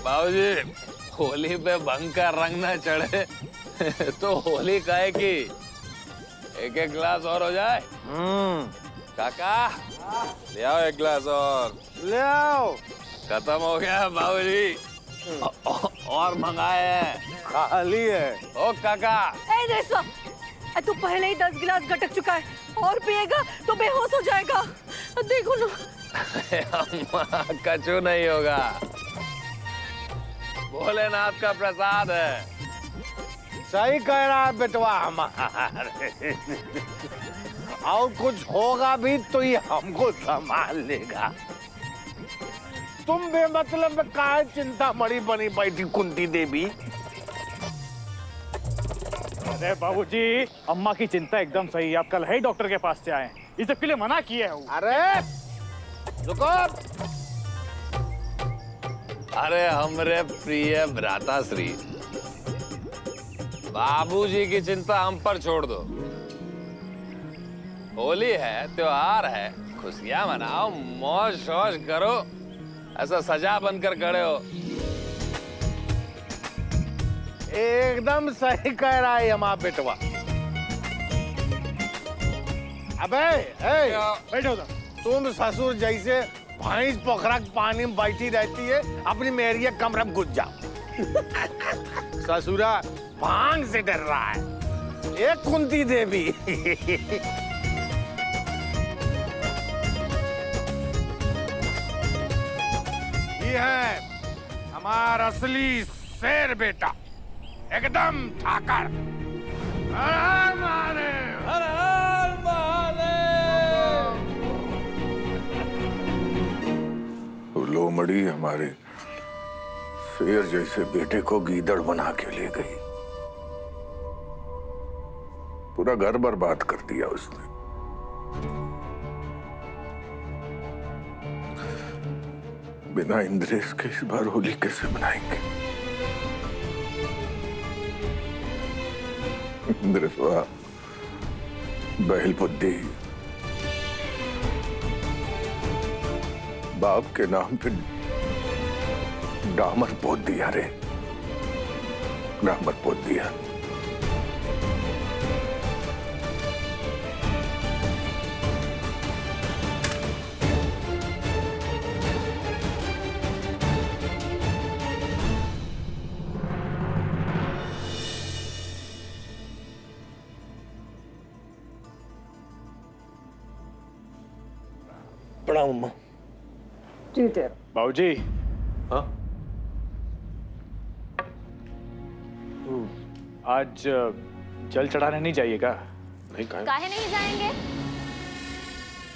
बाबूजी, होली पे भंग का रंग न चढ़े तो होली काहे की? एक एक गिलास और हो जाए। काका, ले आओ एक गिलास और। ले आओ। खत्म हो गया बाबूजी, और मंगाए हैं। खाली है। ओ काका। तू पहले ही 10 गिलास गटक चुका है, और पिएगा तो बेहोश हो जाएगा। देखो ना। अम्मा, कछु नहीं होगा, भोलेनाथ का प्रसाद है। सही कह रहा है बेटवा हमारे। और कुछ होगा भी तो ये हमको संभाल लेगा। तुम बेमतलब में काहे चिंता मड़ी बनी बैठी कुंती देवी? अरे बाबूजी, अम्मा की चिंता एकदम सही है। आप कल है डॉक्टर के पास से आए, इस सबके लिए मना किए है। अरे रुको। अरे हमरे प्रिय भ्राताश्री, बाबूजी की चिंता हम पर छोड़ दो। होली है, त्योहार है, खुशियां मनाओ, मौज शौज करो। ऐसा सजा बनकर खड़े हो। एकदम सही कह रहा है यमा बेटवा। अबे बैठो उधर। तुम ससुर जैसे भैंस पोखरा के पानी में बैठी रहती है, अपनी मेरिया कमरा में घुस जाओ। ससुरा भांग से डर रहा है। एक कुंती देवी। ये है हमारा असली शेर बेटा, एकदम ठाकर। हर हर महादेव, हर हर महादेव। लोमड़ी हमारे शेर जैसे बेटे को गीदड़ बना के ले गई। पूरा घर बर्बाद कर दिया उसने। बिना इंद्रेश के इस बार होली कैसे मनाएंगे? इंद्रेशवा, बहल बुद्धि, बाप के नाम पे डामर पोत दिया रे, डामर पोत दिया। प्रणाम अम्मा। जी तेरा। बाबूजी, हाँ? आज जल चढ़ाने नहीं जाइएगा? नहीं कहा। काहे नहीं जाएंगे?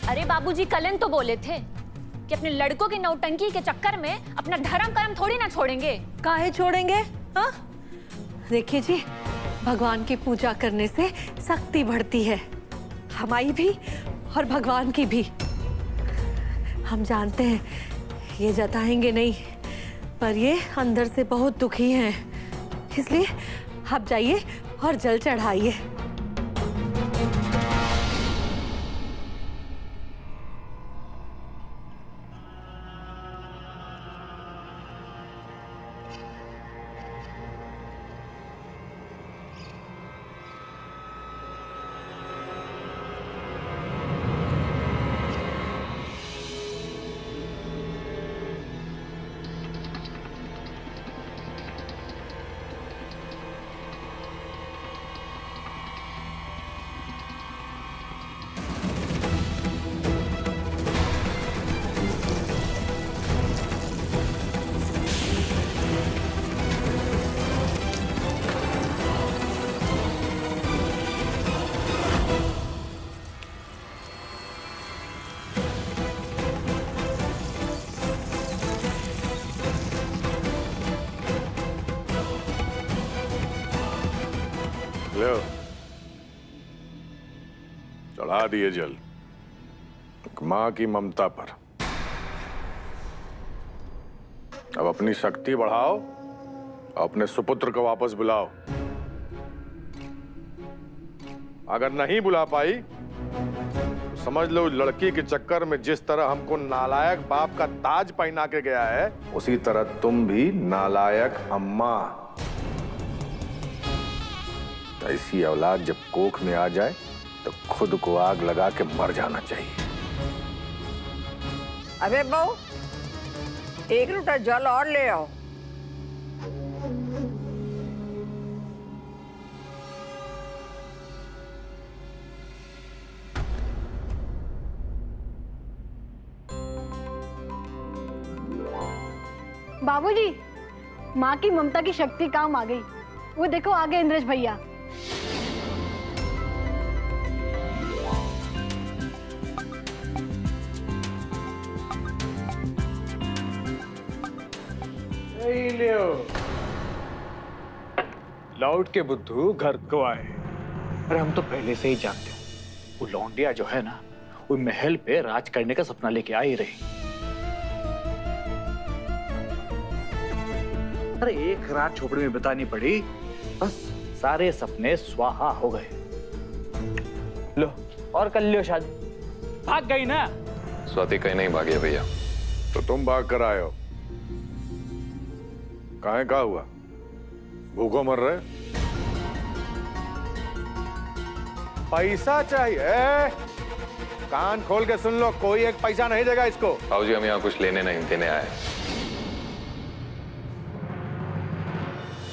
अरे बाबूजी, कलन तो बोले थे कि अपने लड़कों की नौटंकी के चक्कर में अपना धर्म कर्म थोड़ी ना छोड़ेंगे। काहे छोड़ेंगे? हाँ? देखिए जी, भगवान की पूजा करने से शक्ति बढ़ती है, हमारी भी और भगवान की भी। हम जानते हैं ये जताएंगे नहीं, पर ये अंदर से बहुत दुखी हैं, इसलिए आप जाइए और जल चढ़ाइए। लो, चढ़ा दिए जल एक मां की ममता पर। अब अपनी शक्ति बढ़ाओ, अपने सुपुत्र को वापस बुलाओ। अगर नहीं बुला पाई तो समझ लो लड़की के चक्कर में जिस तरह हमको नालायक बाप का ताज पहना के गया है, उसी तरह तुम भी नालायक अम्मा। ऐसी औलाद जब कोख में आ जाए तो खुद को आग लगा के मर जाना चाहिए। अबे बहू, एक लोटा जल और ले आओ। बाबूजी, माँ की ममता की शक्ति काम आ गई। वो देखो आगे इंद्रेश भैया। लौट के बुद्धू घर को आए। अरे हम तो पहले से ही जानते हो, वो लौंडिया जो है ना, वो महल पे राज करने का सपना लेके आ ही रही। अरे एक रात झोपड़ी में बितानी पड़ी, बस सारे सपने स्वाहा हो गए। लो और कर लियो शादी। भाग गई ना। स्वाति कहीं नहीं भागी है भैया। तो तुम भाग कर आए हो, काहे का हुआ? भूखो मर रहे? पैसा चाहिए? कान खोल के सुन लो, कोई एक पैसा नहीं देगा इसको। बाबूजी हम यहाँ कुछ लेने नहीं देने आए,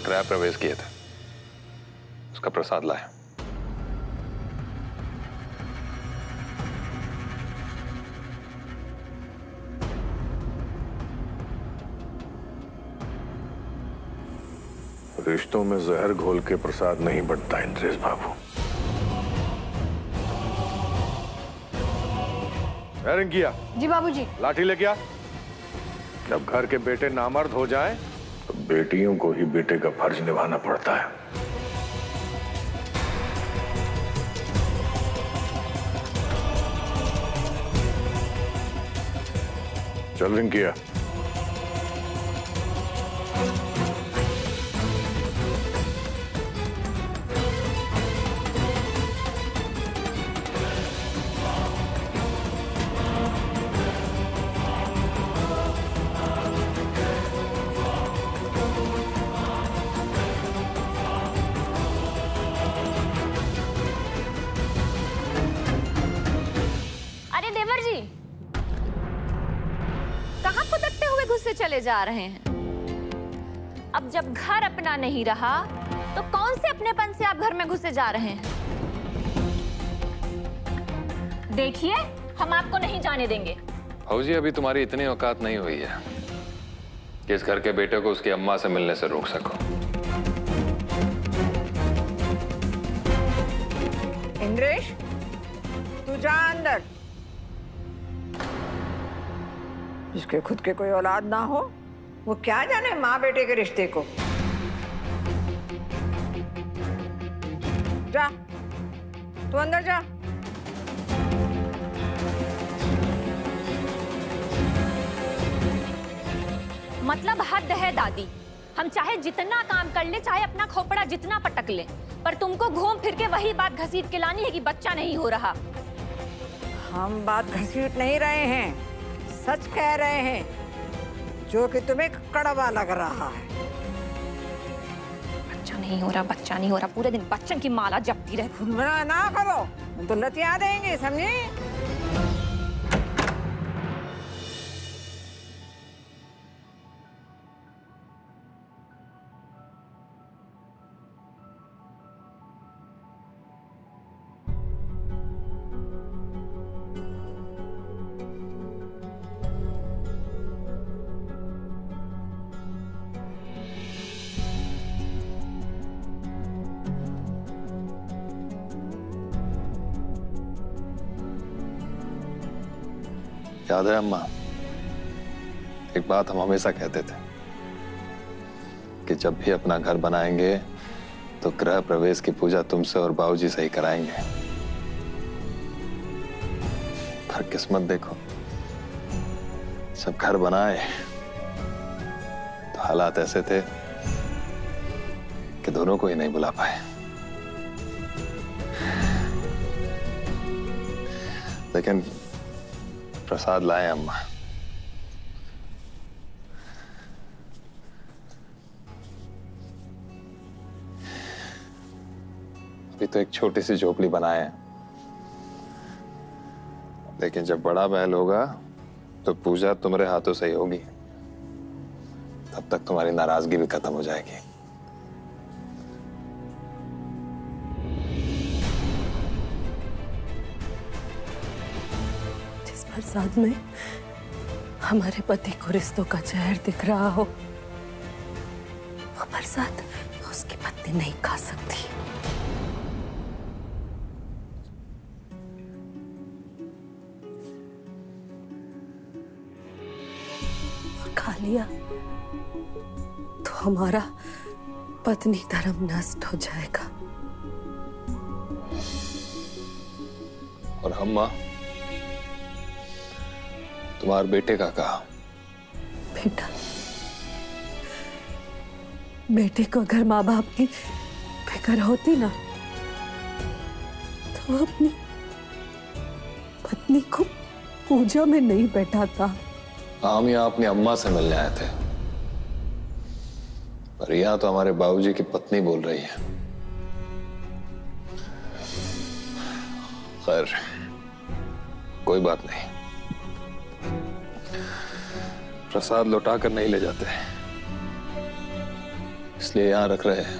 गृह प्रवेश किए थे, उसका प्रसाद लाए। रिश्तों में जहर घोल के प्रसाद नहीं बढ़ता इंद्रेश बाबू। किया जी बाबूजी। लाठी लेके आ। जब घर के बेटे नामर्द हो जाएं, तो बेटियों को ही बेटे का फर्ज निभाना पड़ता है। चल रिंकिया। चले जा रहे हैं। अब जब घर अपना नहीं रहा तो कौन से अपनेपन से आप घर में घुसे जा रहे हैं? देखिए हम आपको नहीं जाने देंगे। भाऊजी अभी तुम्हारी इतनी औकात नहीं हुई है कि इस घर के बेटे को उसकी अम्मा से मिलने से रोक सको। इंद्रेश, तू जा अंदर। जिसके खुद के कोई औलाद ना हो, वो क्या जाने माँ बेटे के रिश्ते को। जा, तू अंदर जा। मतलब हद है दादी, हम चाहे जितना काम कर ले, चाहे अपना खोपड़ा जितना पटक ले, पर तुमको घूम फिर के वही बात घसीट के लानी है कि बच्चा नहीं हो रहा। हम बात घसीट नहीं रहे हैं, सच कह रहे हैं, जो कि तुम्हें कड़वा लग रहा है। बच्चा नहीं हो रहा, बच्चा नहीं हो रहा, पूरे दिन बच्चन की माला जपती रहती। फुलबना ना करो, तो लतिया देंगे, समझे? याद है अम्मा, एक बात हम हमेशा कहते थे कि जब भी अपना घर बनाएंगे तो गृह प्रवेश की पूजा तुमसे और बाबूजी से ही कराएंगे। पर किस्मत देखो, जब घर बनाए तो हालात ऐसे थे कि दोनों को ही नहीं बुला पाए। लेकिन प्रसाद लाए अम्मा। अभी तो एक छोटी सी झोपड़ी बनाए हैं, लेकिन जब बड़ा महल होगा तो पूजा तुम्हारे हाथों से ही होगी। तब तक तुम्हारी नाराजगी भी खत्म हो जाएगी। जिस बरसात में हमारे पति को रिश्तों का जहर दिख रहा हो, वो बरसात उसकी पत्नी नहीं खा सकती। और खा लिया तो हमारा पत्नी धर्म नष्ट हो जाएगा। और अम्मा, तुम्हारे बेटे का कहा? बेटा, बेटे को अगर माँ बाप की फिक्र होती ना, तो वो अपनी पत्नी को पूजा में नहीं बैठाता। हम यहाँ अपनी अम्मा से मिलने आए थे, पर यहाँ तो हमारे बाबूजी की पत्नी बोल रही है। खैर, कोई बात नहीं। प्रसाद लौटा कर नहीं ले जाते, इसलिए यहां रख रहे हैं।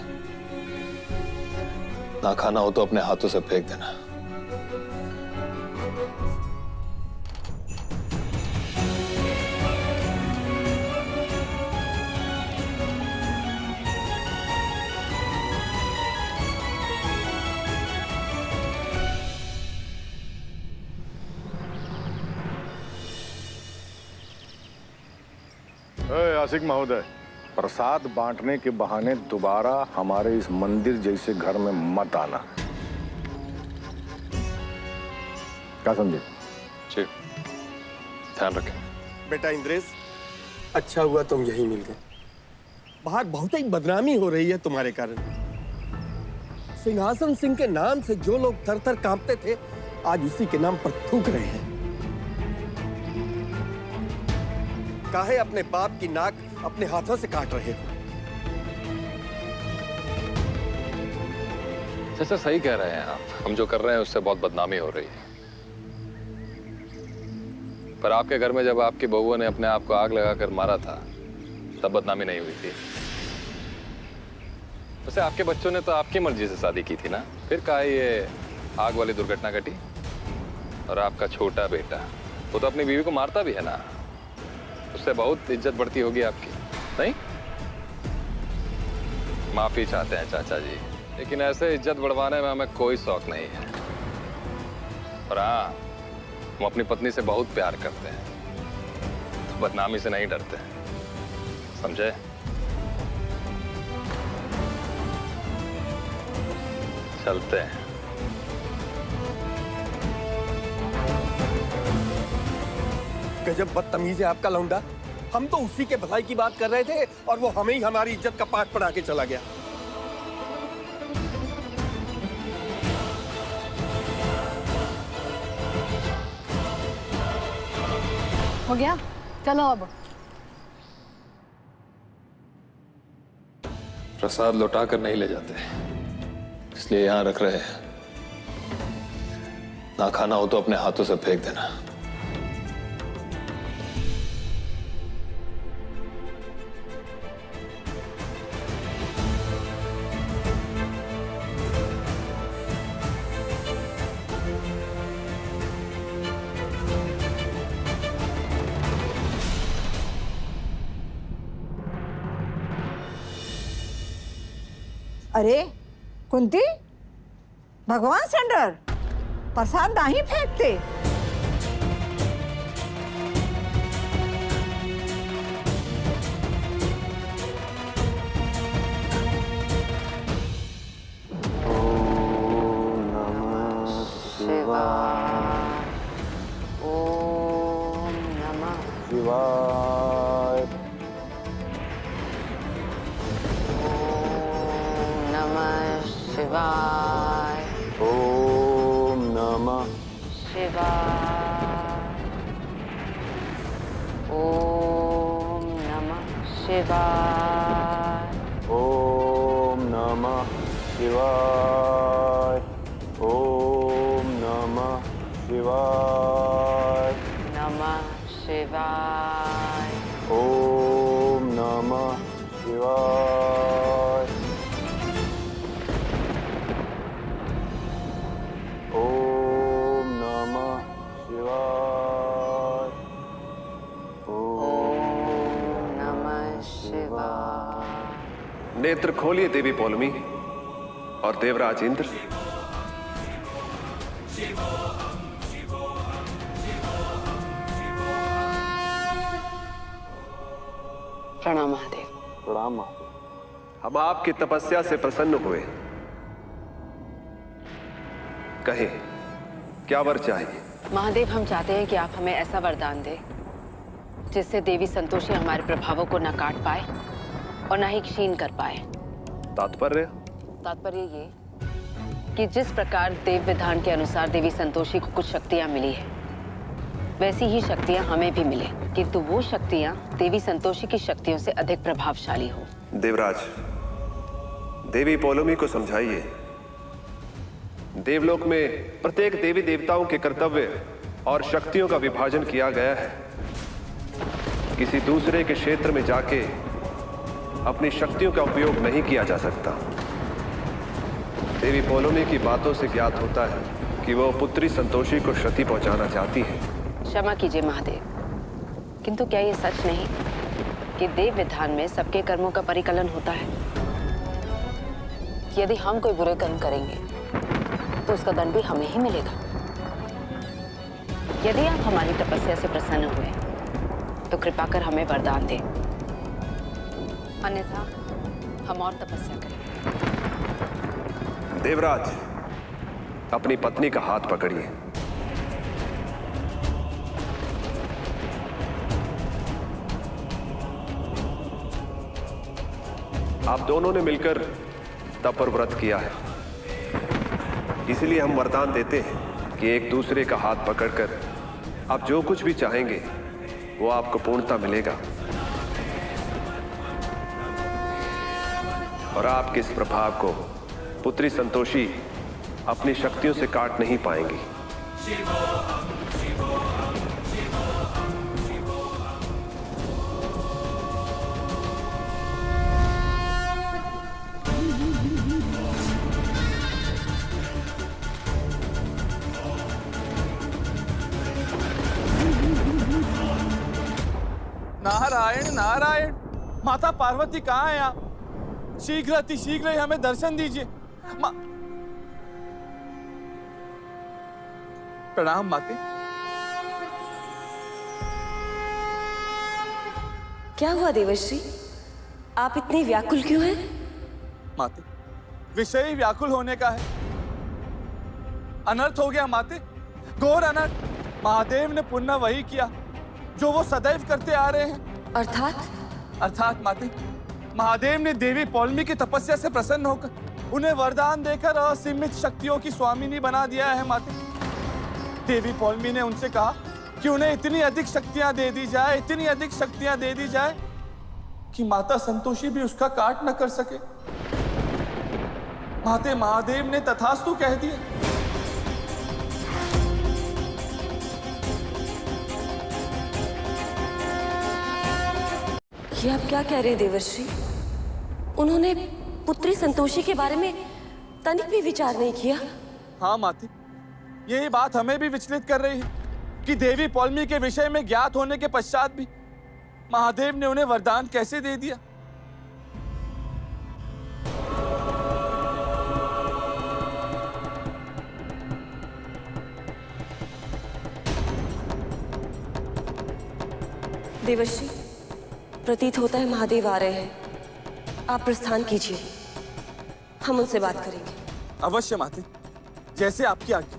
ना खाना हो तो अपने हाथों से फेंक देना। आशिक महोदय, प्रसाद बांटने के बहाने दोबारा हमारे इस मंदिर जैसे घर में मत आना। क्या समझे? जी, ध्यान रखें। बेटा इंद्रेश, अच्छा हुआ तुम यहीं मिल गए। बाहर बहुत ही बदनामी हो रही है तुम्हारे कारण। सिंहासन सिंह के नाम से जो लोग थर थर कांपते थे, आज उसी के नाम पर थूक रहे हैं। काहे अपने बाप की नाक अपने हाथों से काट रहे हो? सर सही कह रहे हैं आप। हम जो कर रहे हैं उससे बहुत बदनामी हो रही है। पर आपके घर में जब आपकी बहुओं ने अपने आप को आग लगाकर मारा था, तब बदनामी नहीं हुई थी। वैसे आपके बच्चों ने तो आपकी मर्जी से शादी की थी ना, फिर काहे ये आग वाली दुर्घटना घटी? और आपका छोटा बेटा, वो तो अपनी बीवी को मारता भी है ना, उससे बहुत इज्जत बढ़ती होगी आपकी, नहीं? माफी चाहते हैं चाचा जी, लेकिन ऐसे इज्जत बढ़वाने में हमें कोई शौक नहीं है। और हाँ, हम अपनी पत्नी से बहुत प्यार करते हैं, तो बदनामी से नहीं डरते, समझे? चलते हैं। गजब बदतमीज है आपका लौंडा। हम तो उसी के भलाई की बात कर रहे थे और वो हमें ही हमारी इज्जत का पाठ पढ़ा के चला गया। हो गया, चलो अब। प्रसाद लौटा कर नहीं ले जाते, इसलिए यहां रख रहे हैं। ना खाना हो तो अपने हाथों से फेंक देना। अरे कुंती, भगवान सेंडर, प्रसाद नहीं फेंकते। शिवाय। ओम नमः शिवाय। ओम नमः शिवाय। ओम नमः शिवाय। ओम नमः शिवाय। नमः शिवाय। ओम नमः शिवाय। ओम नमः शिवाय। ओम नमः शिवाय। नेत्र खोलिए देवी पौलमी और देवराज इंद्र। प्रणाम महादेव। प्रणाम महादेव। हम आपकी तपस्या से प्रसन्न हुए। कहें क्या वर चाहिए? महादेव, हम चाहते हैं कि आप हमें ऐसा वरदान दें जिससे देवी संतोषी हमारे प्रभावों को न काट पाए और न ही क्षीण कर पाए। तात्पर्य ये कि जिस प्रकार देव विधान के अनुसार देवी संतोषी को कुछ शक्तियां मिली है, वैसी ही शक्तियां हमें भी मिले, किंतु वो शक्तियां देवी संतोषी की शक्तियों से अधिक प्रभावशाली हो। देवराज, देवी पौलमी को समझाइए, देवलोक में प्रत्येक देवी देवताओं के कर्तव्य और शक्तियों का विभाजन किया गया है। किसी दूसरे के क्षेत्र में जाके अपनी शक्तियों का उपयोग नहीं किया जा सकता। देवी पौलमी की बातों से ज्ञात होता है कि वो पुत्री संतोषी को क्षति पहुंचाना चाहती है। क्षमा कीजिए महादेव, किंतु क्या ये सच नहीं कि देव विधान में सबके कर्मों का परिकलन होता है? यदि हम कोई बुरे कर्म करेंगे तो उसका दंड भी हमें ही मिलेगा। यदि आप हमारी तपस्या से प्रसन्न हुए तो कृपा कर हमें वरदान दें, अन्यथा हम और तपस्या करेंगे। देवराज, अपनी पत्नी का हाथ पकड़िए। आप दोनों ने मिलकर तप और व्रत किया है, इसलिए हम वरदान देते हैं कि एक दूसरे का हाथ पकड़कर आप जो कुछ भी चाहेंगे वो आपको पूर्णता मिलेगा और आपके इस प्रभाव को पुत्री संतोषी अपनी शक्तियों से काट नहीं पाएंगी। नारायण नारायण, माता पार्वती कहाँ है आप? शीघ्र अति शीघ्र ही हमें दर्शन दीजिए। प्रणाम माते। क्या हुआ देवर्षि, आप इतने व्याकुल क्यों हैं? माते, विषय ही व्याकुल होने का है। अनर्थ हो गया माते, घोर अनर्थ। महादेव ने पुनः वही किया जो वो सदैव करते आ रहे हैं। अर्थात माते, महादेव ने देवी पौलमी की तपस्या से प्रसन्न होकर उन्हें वरदान देकर असीमित शक्तियों की स्वामिनी बना दिया है माते। देवी पौलमी ने उनसे कहा कि उन्हें इतनी अधिक शक्तियां दे दी जाए, इतनी अधिक शक्तियां दे दी जाए कि माता संतोषी भी उसका काट न कर सके। माते, महादेव ने तथास्तु कह दिया। ये आप क्या कह रहे हैं देवर्षि? उन्होंने पुत्री संतोषी के बारे में तनिक भी विचार नहीं किया? हाँ माते, यही बात हमें भी विचलित कर रही है कि देवी पौलमी के विषय में ज्ञात होने के पश्चात भी महादेव ने उन्हें वरदान कैसे दे दिया। देवर्षि, प्रतीत होता है महादेव आ रहे हैं। आप प्रस्थान कीजिए, हम उनसे बात करेंगे। अवश्य माते, जैसे आपकी आज्ञा।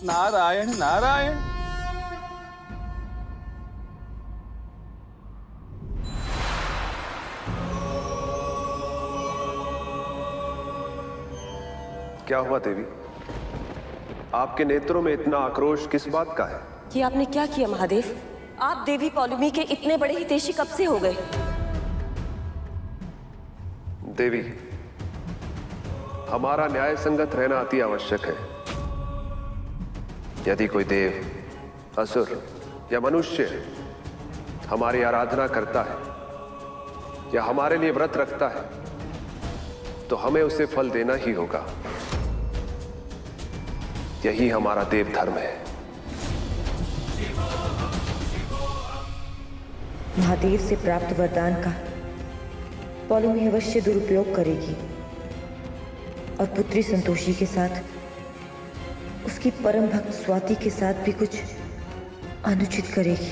नारायण नारायण। क्या हुआ देवी? आपके नेत्रों में इतना आक्रोश किस बात का है? ये आपने क्या किया महादेव? आप देवी पौलमी के इतने बड़े हितैषी कब से हो गए? देवी, हमारा न्याय संगत रहना अति आवश्यक है। यदि कोई देव, असुर या मनुष्य हमारी आराधना करता है या हमारे लिए व्रत रखता है तो हमें उसे फल देना ही होगा। यही हमारा देव धर्म है। महादेव से प्राप्त वरदान का पौलमी अवश्य दुरुपयोग करेगी और पुत्री संतोषी के साथ उसकी परम भक्त स्वाति के साथ भी कुछ अनुचित करेगी।